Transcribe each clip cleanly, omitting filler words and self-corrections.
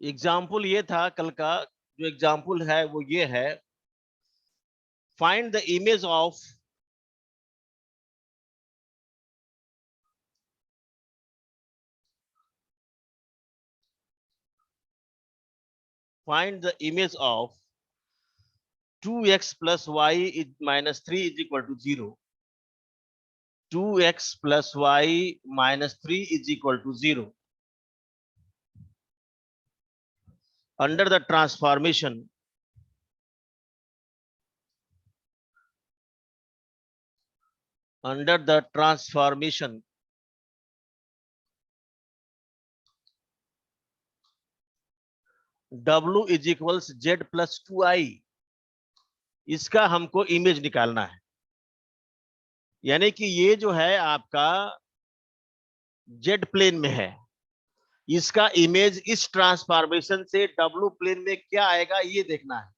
Example ये था कल का, जो एग्जाम्पल है वो ये है, find the image of find the image of 2x plus y is minus 3 is equal to 0. 2x plus y minus 3 is equal to 0. Under the transformation, w is equals z plus 2i, इसका हमको image निकालना है। यानी कि ये जो है आपका जेड प्लेन में है, इसका इमेज इस ट्रांसफॉर्मेशन से डब्ल्यू प्लेन में क्या आएगा ये देखना है।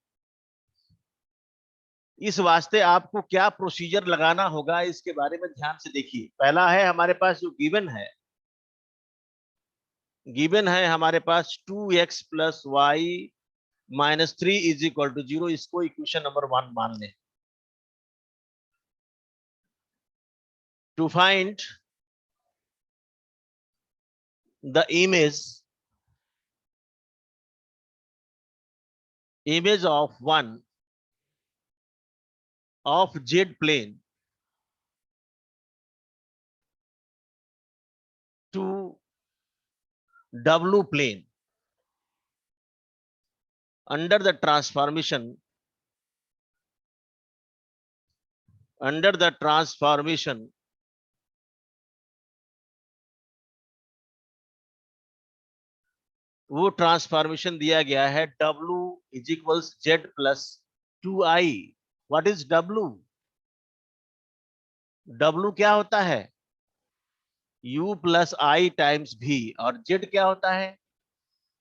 इस वास्ते आपको क्या प्रोसीजर लगाना होगा इसके बारे में ध्यान से देखिए। पहला है हमारे पास जो गिवन है हमारे पास 2x plus y minus 3 is equal to 0, इसको इक्वेशन नंबर 1 मान लें। To find the image of one of z plane to w plane under the transformation वो ट्रांसफॉर्मेशन दिया गया है w is equals z plus 2i। What is w? w क्या होता है? u plus i times v। और z क्या होता है?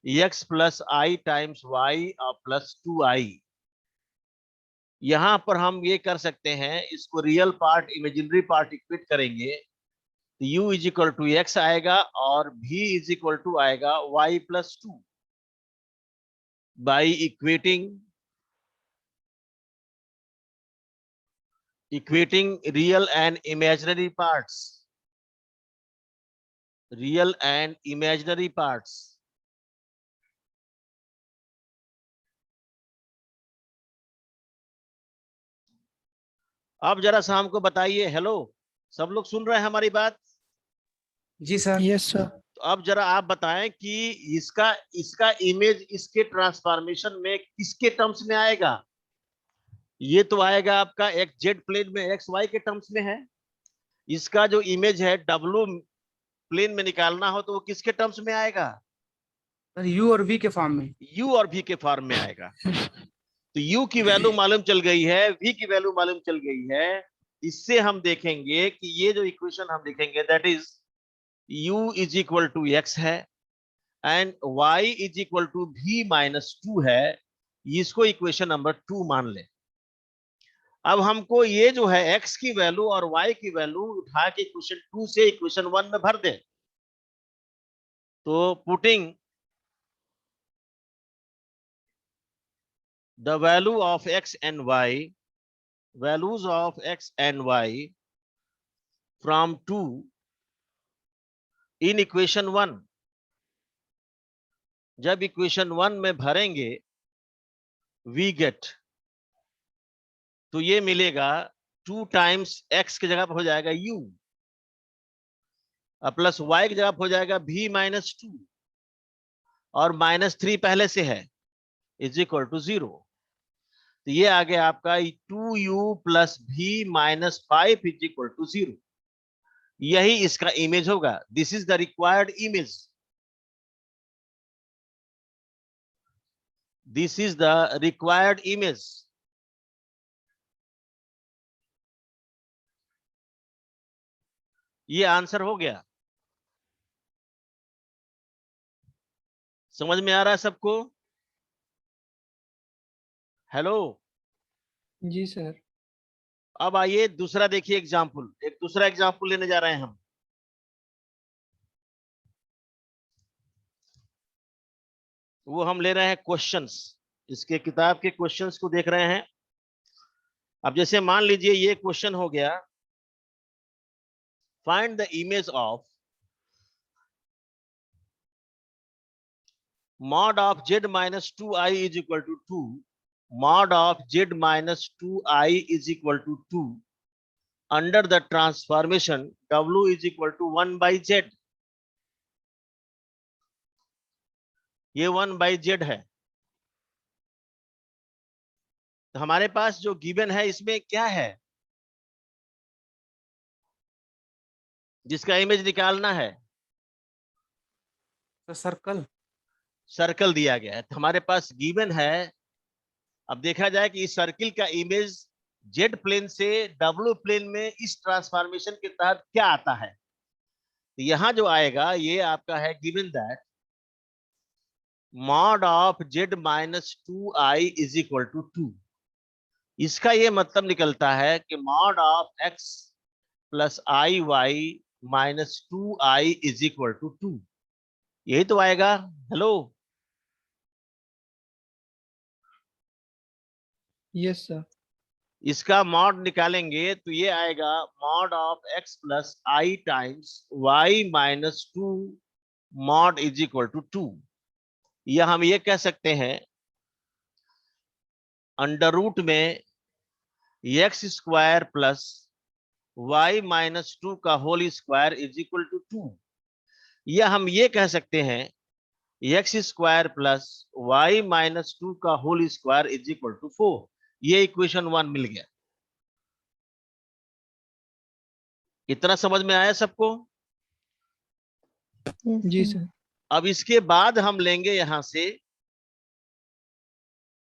x plus i times y और प्लस 2i। यहां पर हम ये कर सकते हैं, इसको real part imaginary part equate करेंगे तो u is equal to x आएगा और v इज इक्वल टू आएगा y plus 2। By equating real and imaginary parts, अब जरा सा हमको बताइए। हेलो, सब लोग सुन रहे हैं हमारी बात? जी सर। Yes sir. तो अब जरा आप बताएं कि इसका इसका इमेज इसके ट्रांसफॉर्मेशन में किसके टर्म्स में आएगा? ये तो आएगा आपका एक जेड प्लेन में एक्स वाई के टर्म्स में है। इसका जो इमेज है डब्ल्यू प्लेन में निकालना हो तो वो किसके टर्म्स में आएगा? यू और वी के फॉर्म में। यू और वी के फॉर्म में आएगा। तो u की वैल्यू मालूम चल गई है, v की वैल्यू मालूम चल गई है। इससे हम देखेंगे कि ये जो इक्वेशन हम लिखेंगे that is u is equal to x है and y is equal to v minus 2 है। इसको इक्वेशन नंबर 2 मान ले। अब हमको ये जो है x की वैल्यू और y की वैल्यू उठा के इक्वेशन 2 से इक्वेशन 1 में भर दे। तो putting the value of x and y, values of x and y from 2 in equation 1, जब इक्वेशन 1 में भरेंगे we get, तो ये मिलेगा 2 टाइम्स x की जगह पर हो जाएगा u प्लस y की जगह पर हो जाएगा v माइनस 2 और माइनस 3 पहले से है इज इक्वल टू 0। तो ये आ गया आपका 2u plus v minus 5 is equal to 0। यही इसका इमेज होगा। This is the required image. This is the required image. ये आंसर हो गया। समझ में आ रहा है सबको? हेलो। जी सर। अब आइए दूसरा देखिए एग्जाम्पल। एक दूसरा एग्जाम्पल लेने जा रहे हैं हम। वो हम ले रहे हैं क्वेश्चंस, इसके किताब के क्वेश्चंस को देख रहे हैं। अब जैसे मान लीजिए ये क्वेश्चन हो गया, find the image of mod of z minus 2i is equal to 2, mod of z minus 2i is equal to 2 under the transformation w is equal to 1 by z। ये 1 by z है। तो हमारे पास जो given है इसमें क्या है, जिसका इमेज निकालना है? तो सर्कल। सर्कल दिया गया है। तो हमारे पास गिवन है। अब देखा जाए कि इस सर्किल का इमेज जेड प्लेन से डब्ल्यू प्लेन में इस ट्रांसफॉर्मेशन के तहत क्या आता है। तो यहां जो आएगा ये आपका है given that mod of z minus 2i is equal to 2। इसका ये मतलब निकलता है कि mod of x plus i y minus 2i is equal to 2। यही तो आएगा। Hello, yes sir. इसका मॉड निकालेंगे तो ये आएगा mod of x plus i times y minus 2 mod is equal to 2। या हम ये कह सकते हैं अंडर रूट में x square plus y minus 2 का whole square is equal to 2। या हम ये कह सकते हैं x square plus y minus 2 का whole square is equal to 4। ये इक्वेशन 1 मिल गया। इतना समझ में आया सबको? जी सर। अब इसके बाद हम लेंगे यहां से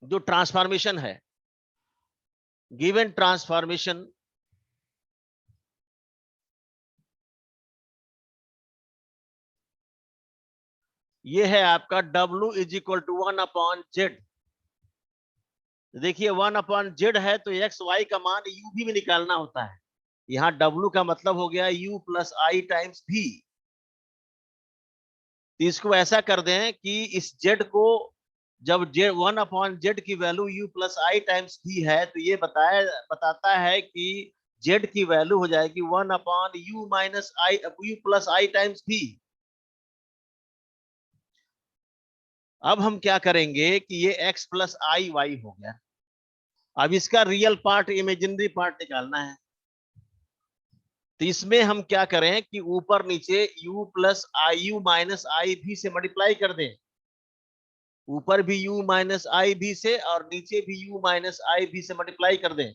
जो ट्रांसफॉर्मेशन है, गिवन ट्रांसफॉर्मेशन ये है आपका W is equal to 1 upon z. देखिए 1 अपॉन जेड है तो एक्स वाई का मान u भी में निकालना होता है। यहाँ W का मतलब हो गया u plus i times v। तो इसको ऐसा कर दें कि इस z को जब जेड 1 अपॉन जेड की value u plus i times v है तो ये बताता है कि z की वैल्यू हो जाएगी 1 upon u minus I u plus i times v। अब हम क्या करेंगे कि ये x प्लस आई वाई हो गया। अब इसका रियल पार्ट इमेजिनरी पार्ट निकालना है। तो इसमें हम क्या करें कि ऊपर नीचे u plus i u minus i भी से मल्टीप्लाई कर दें। ऊपर भी u माइनस आई भी से और नीचे भी u माइनस आई भी से मल्टीप्लाई कर दें।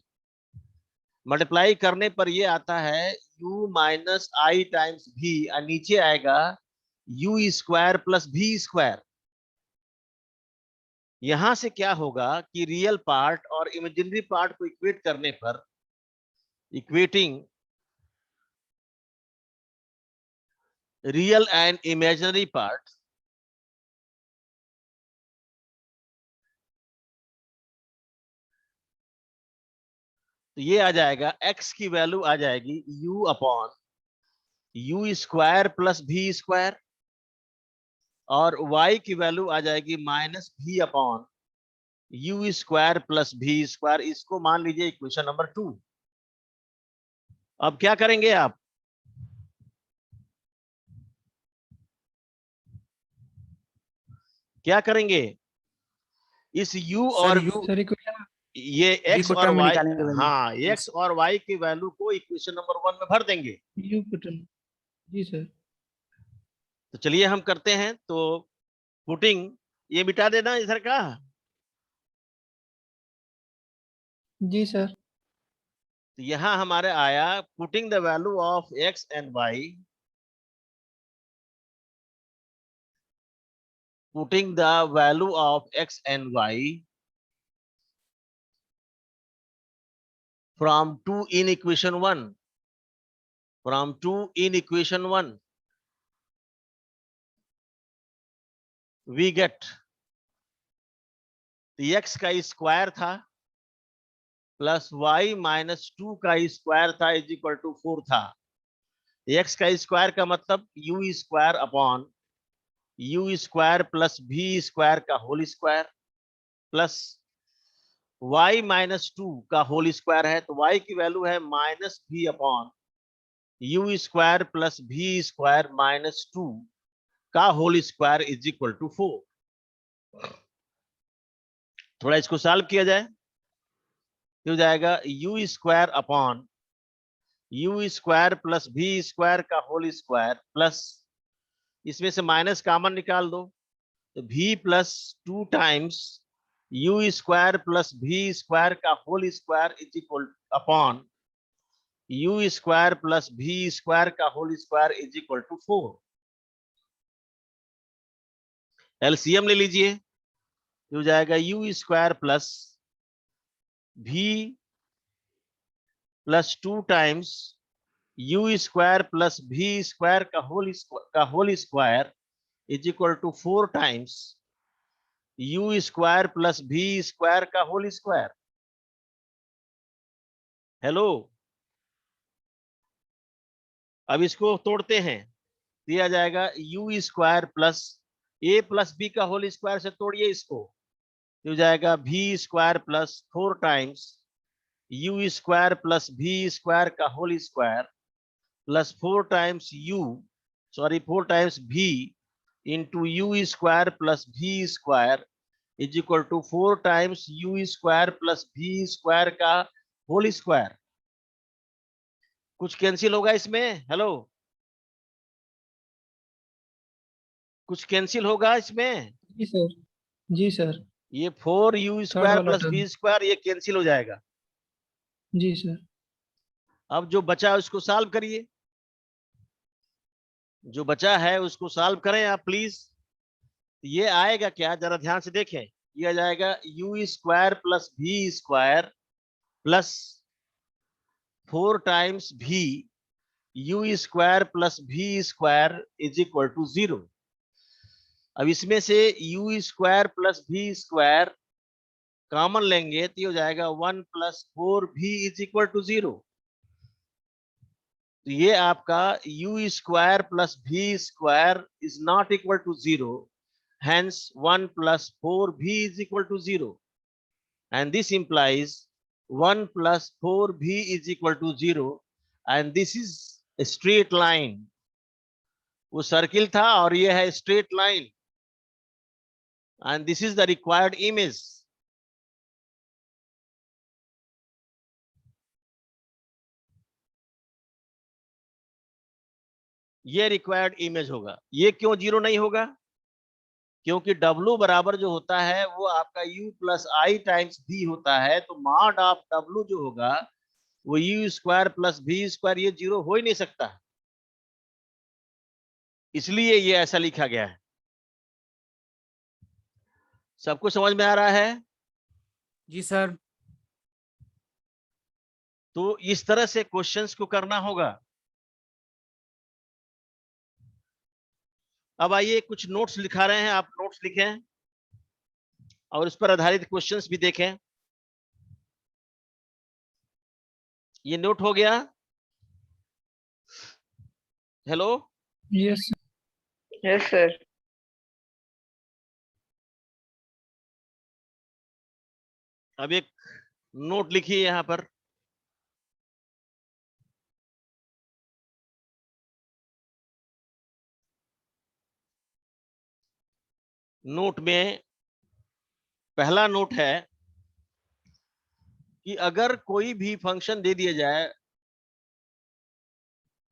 मल्टीप्लाई करने पर ये आता है u माइनस आई टाइम्स भी और नीचे आएगा u square plus v square. यहां से क्या होगा कि रियल पार्ट और इमेजिनरी पार्ट को इक्वेट करने पर equating real and imaginary part तो ये आ जाएगा x की वैल्यू आ जाएगी u upon u square plus v square और y की वैल्यू आ जाएगी minus v upon u square plus v square. इसको मान लीजिए इक्वेशन नंबर 2। अब क्या करेंगे आप, क्या करेंगे इस u सर और यू सर इक्वेशन ये v x को और टर्म में y, निकालेंगे वैल्यू। हाँ x और y की वैल्यू को इक्वेशन नंबर 1 में भर देंगे। You put in. जी सर। तो चलिए हम करते हैं। तो पुटिंग ये मिटा देना इधर का। जी सर। तो यहां हमारे आया putting the value of x and y, putting the value of x and y from 2 in equation 1, from 2 in equation 1 we get x का स्क्वायर था प्लस y माइनस 2 का स्क्वायर था इज इक्वल टू 4 था। x का square का मतलब u square upon u square plus v square का whole square plus y minus 2 का होल स्क्वायर है, तो y की वैल्यू है minus v upon u square plus v square minus 2 का whole square is equal to 4। थोड़ा इसको solve किया जाए तो हो जाएगा u square upon u square plus v square का होल स्क्वायर प्लस इसमें से माइनस कॉमन निकाल दो, तो v plus 2 times u square plus v square का whole square is equal upon u square plus v square का whole square is equal to 4। LCM ले लीजिए, हो जाएगा u square plus v plus 2 times u square plus v square का whole square is equal to 4 times u square plus v square का whole square. Hello, अब इसको तोड़ते हैं, दिया जाएगा u square plus a plus b का whole square से तोड़िए इसको, हो जाएगा v square plus 4 times u square plus v square का whole square plus 4 times 4 times v into u square plus v square is equal to 4 times u square plus v square का whole square. कुछ cancel होगा इसमें? Hello, कुछ cancel होगा इसमें? जी sir. जी सर। ये 4 यू थर्ड स्क्वायर वाला प्लस टर्म। बी स्क्वायर ये कैंसिल हो जाएगा। जी सर। अब जो बचा उसको सॉल्व करिए, जो बचा है उसको सॉल्व करें आप प्लीज। ये आएगा क्या, जरा ध्यान से देखें। ये आ जाएगा u square plus v square plus 4 times भी you square plus v square is equal to 0। अब इसमें से you square plus v square common लेंगे तो ये हो जाएगा 1 प्लस 4 भी इज इक्वल टू 0। तो ये आपका u square plus v square is not equal to 0, hence 1 plus 4b is equal to 0, and this implies 1 plus 4b is equal to 0, and this is a straight line। वो circle था और ये है straight line, and this is the required image। ये required image होगा। ये क्यों 0 नहीं होगा? क्योंकि W बराबर जो होता है वो आपका U plus i times B होता है, तो मॉड ऑफ W जो होगा वो you square plus v square, ये 0 हो ही नहीं सकता, इसलिए ये ऐसा लिखा गया है। सबको समझ में आ रहा है? जी सर। तो इस तरह से क्वेश्चंस को करना होगा। अब आइए कुछ नोट्स लिखा रहे हैं, आप नोट्स लिखें और उस पर आधारित क्वेश्चंस भी देखें। ये नोट हो गया? Hello, yes yes sir. अब एक नोट लिखिए यहां पर। नोट में पहला नोट है कि अगर कोई भी फंक्शन दे दिया जाए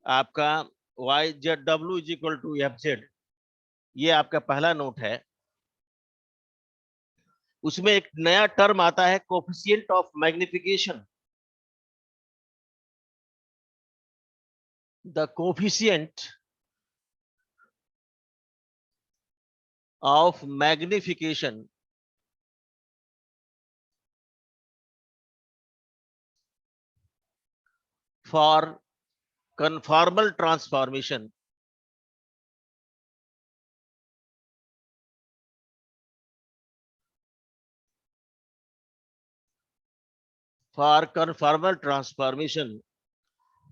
आपका वाई जेड डब्ल्यू is equal to f z, ये आपका पहला नोट है। उसमें एक नया टर्म आता है coefficient of magnification. The coefficient of magnification for conformal transformation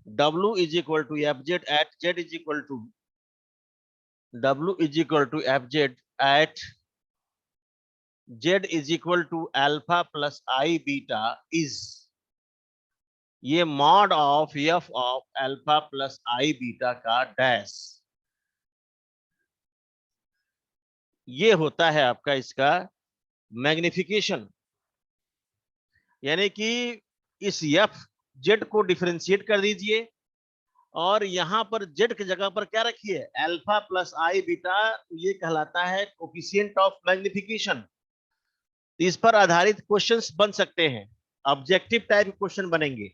W is equal to fz at z is equal to W is equal to fz at z is equal to alpha plus I beta is ये mod of f of alpha plus I beta का dash, ये होता है आपका इसका magnification. यानी कि इस f z को डिफरेंशिएट कर दीजिए और यहां पर z की जगह पर क्या रखिए, अल्फा प्लस I बीटा, ये कहलाता है कोफिशिएंट ऑफ मैग्निफिकेशन। इस पर आधारित क्वेश्चंस बन सकते हैं, ऑब्जेक्टिव टाइप क्वेश्चन बनेंगे।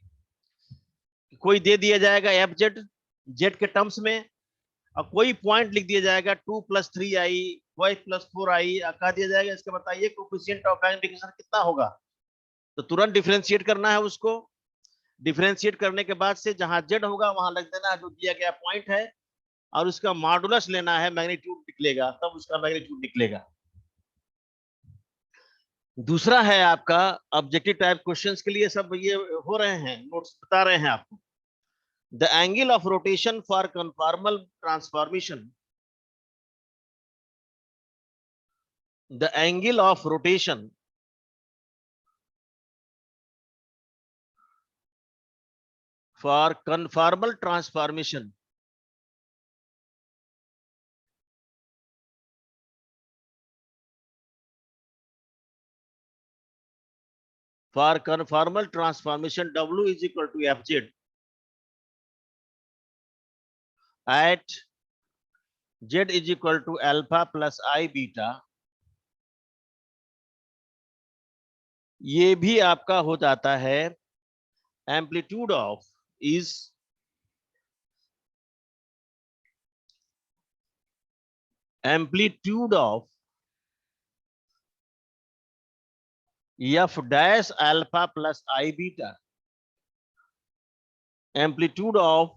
कोई दे दिया जाएगा एफ जेड के टर्म्स में और कोई पॉइंट लिख दिया जाएगा 2 + 3i 5 + 4i, कहा दिया जाएगा इसका बताइए कोफिशिएंट ऑफ मैग्निफिकेशन कितना होगा। तो तुरंत डिफरेंशिएट करना है उसको। डिफरेंशिएट करने के बाद से जहां जेड होगा वहां लग देना है जो दिया गया पॉइंट है और उसका मॉडुलस लेना है, मैग्नीट्यूड निकलेगा, तब उसका मैग्नीट्यूड निकलेगा। दूसरा है आपका ऑब्जेक्टिव टाइप क्वेश्चंस के लिए सब ये हो रहे हैं, नोट्स बता रहे हैं आपको। The angle of rotation for conformal transformation, the angle of rotation for conformal transformation for conformal transformation W is equal to fz at z is equal to alpha plus I beta, ये भी आपका हो जाता है amplitude of is amplitude of f dash alpha plus I beta, amplitude of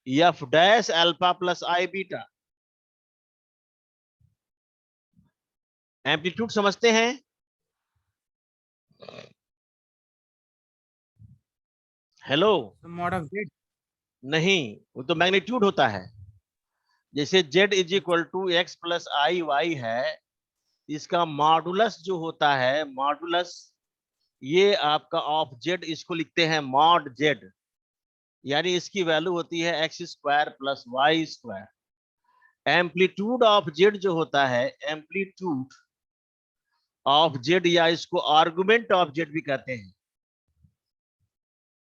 f dash alpha plus I beta. Amplitude समझते हैं? Hello? mod of z। नहीं, वो तो मैग्नीट्यूड होता है। जैसे z is equal to x plus i y है, इसका मॉडुलस जो होता है, मॉडुलस ये आपका ऑफ जेड, इसको लिखते हैं मॉड जेड, यानी इसकी वैल्यू होती है x square plus y square. Amplitude of z जो होता है, एम्पलीट्यूड ऑफ जेड, या इसको आर्गुमेंट ऑफ जेड भी कहते हैं।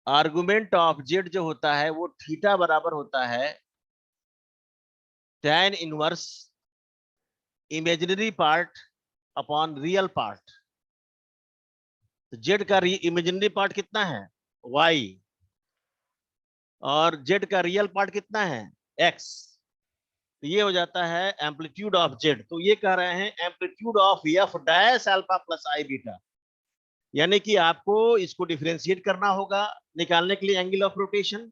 आर्गुमेंट ऑफ जेड जो होता है वो थीटा बराबर होता है tan inverse imaginary part upon real part. तो जेड का इमेजिनरी पार्ट कितना है, y, और जेड का रियल पार्ट कितना है, x। तो ये हो जाता है एम्पलीट्यूड ऑफ जेड। तो ये कह रहे हैं amplitude of f dash alpha plus I beta, यानी कि आपको इसको डिफरेंशिएट करना होगा निकालने के लिए एंगल ऑफ रोटेशन,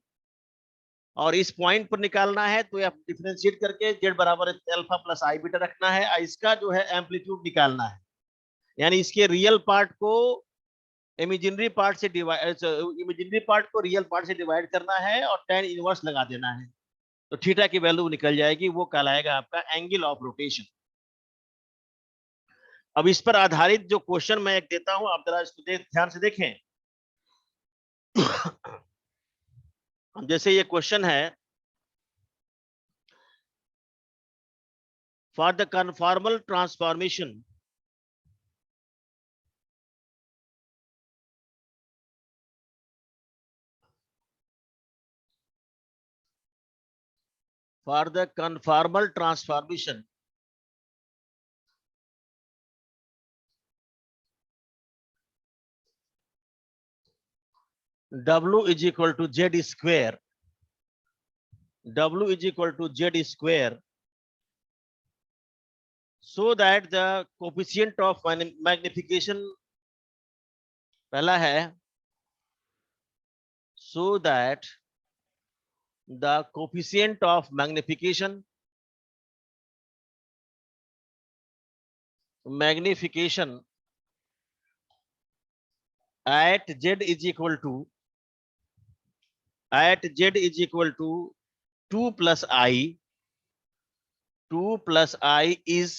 और इस पॉइंट पर निकालना है तो आप डिफरेंशिएट करके जेड बराबर अल्फा प्लस I बीटा रखना है, इसका जो है एम्पलीट्यूड निकालना है। यानी इसके रियल पार्ट को इमेजिनरी पार्ट से डिवाइड, इमेजिनरी पार्ट को रियल पार्ट से डिवाइड करना है और tan इनवर्स लगा देना है, तो थीटा की वैल्यू निकल जाएगी, वो कहलाएगा आपका एंगल ऑफ रोटेशन। अब इस पर आधारित जो क्वेश्चन मैं एक देता हूं, आप जरा इसको ध्यान से देखें। जैसे ये क्वेश्चन है, for the conformal transformation for the conformal transformation W is equal to Z square, W is equal to Z square, so that the coefficient of magnification, पहला है so that the coefficient of magnification at Z is equal to 2 plus I 2 plus I is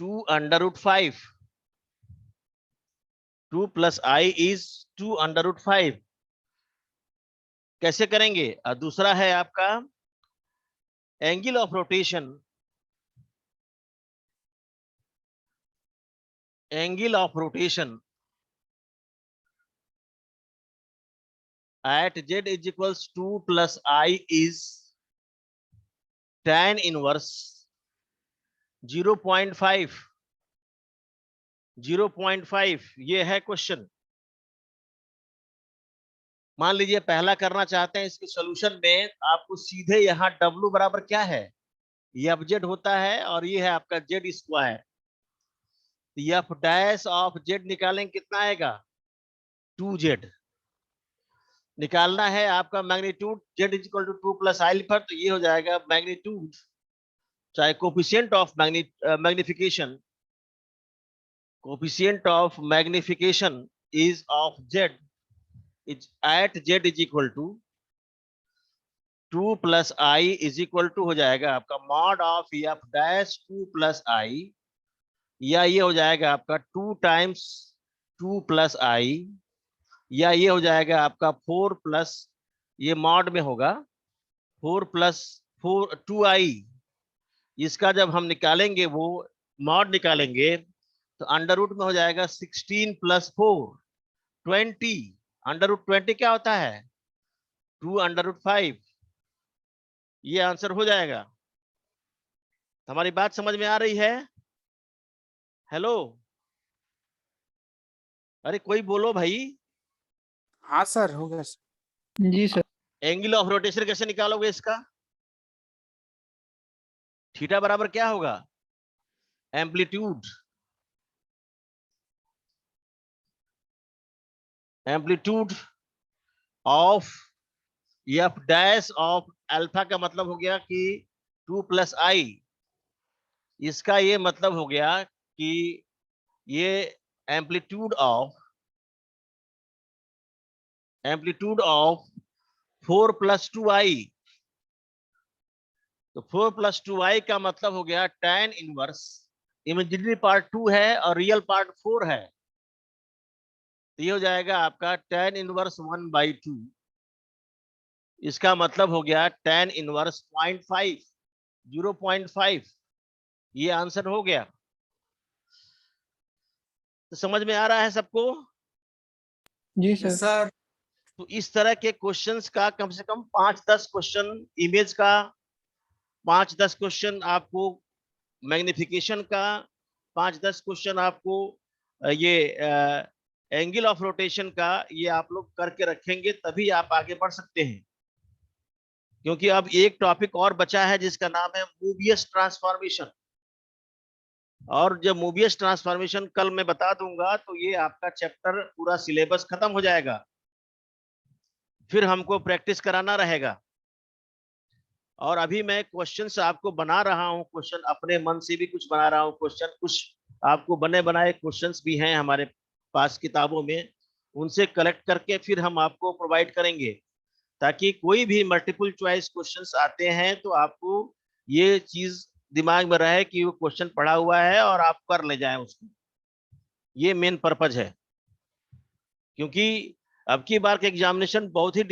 2 under root 5. 2 plus I is 2 under root 5. कैसे करेंगे? दूसरा है आपका angle of rotation. Angle of rotation at z is equals 2 plus I is tan inverse 0.5. 0.5 ये है question. मान लीजिए पहला करना चाहते हैं, इसके सॉल्यूशन में आपको सीधे यहाँ W बराबर क्या है, एफ जेड होता है और ये है आपका z square. F dash of z निकालेंगे, कितना आएगा? 2z. निकालना है आपका magnitude z is equal to 2 plus i पर, तो ये हो जाएगा मैग्नीट्यूड, चाहे coefficient of magnification, coefficient of magnification is of z is at z is equal to 2 plus i is equal to हो जाएगा आपका mod of f dash 2 plus i, या ये हो जाएगा आपका 2 टाइम्स 2 प्लस आई, या ये हो जाएगा आपका 4 प्लस, ये मॉड में होगा 4 प्लस 4 2i. इसका जब हम निकालेंगे, वो मॉड निकालेंगे, तो अंडर रूट में हो जाएगा 16 प्लस 4 20. अंडर रूट 20 क्या होता है? 2 अंडर रूट 5. ये आंसर हो जाएगा. हमारी बात समझ में आ रही है? हेलो, अरे कोई बोलो भाई. हाँ सर, हो गया सर. जी सर. एंगल ऑफ रोटेशन कैसे निकालोगे इसका? थीटा बराबर क्या होगा? Amplitude. Amplitude of f dash of alpha का मतलब हो गया कि 2 प्लस आई. इसका ये मतलब हो गया कि ये एम्पलीट्यूड ऑफ 4 प्लस 2i. तो 4 प्लस 2i का मतलब हो गया tan इनवर्स, इमेजिनरी पार्ट 2 है और रियल पार्ट 4 है, तो ये हो जाएगा आपका tan इनवर्स 1/2. इसका मतलब हो गया tan इनवर्स 0.5. 0.5 ये आंसर हो गया. तो समझ में आ रहा है सबको? जी यस सर. सर. तो इस तरह के क्वेश्चंस का कम से कम 5-10 क्वेश्चन, इमेज का 5-10 क्वेश्चन आपको, मैग्निफिकेशन का 5-10 क्वेश्चन आपको, ये एंगल ऑफ रोटेशन का, ये आप लोग करके रखेंगे तभी आप आगे बढ़ सकते हैं. क्योंकि अब एक टॉपिक और बचा है जिसका नाम है मूवियस ट्रांसफॉर्मेशन. और जब मूवियस ट्रांसफॉर्मेशन कल मैं बता दूंगा, तो ये आपका चैप्टर पूरा सिलेबस खत्म हो जाएगा. फिर हमको प्रैक्टिस कराना रहेगा. और अभी मैं क्वेश्चंस आपको बना रहा हूं, क्वेश्चन अपने मन से भी कुछ बना रहा हूं. क्वेश्चन कुछ आपको बने बनाए क्वेश्चंस भी हैं हमारे पास किताबों में, उनसे कलेक्ट करके फिर हम आपको प्रोवाइड करेंगे, ताकि कोई भी मल्टीपल चॉइस क्वेश्चंस आते हैं तो आपको ये चीज दिमाग में रहे कि वो क्वेश्चन पढ़ा हुआ है और आप कर ले जाएं उसको. ये मेन पर्पज है. क्योंकि अब की बार के एग्जामिनेशन बहुत ही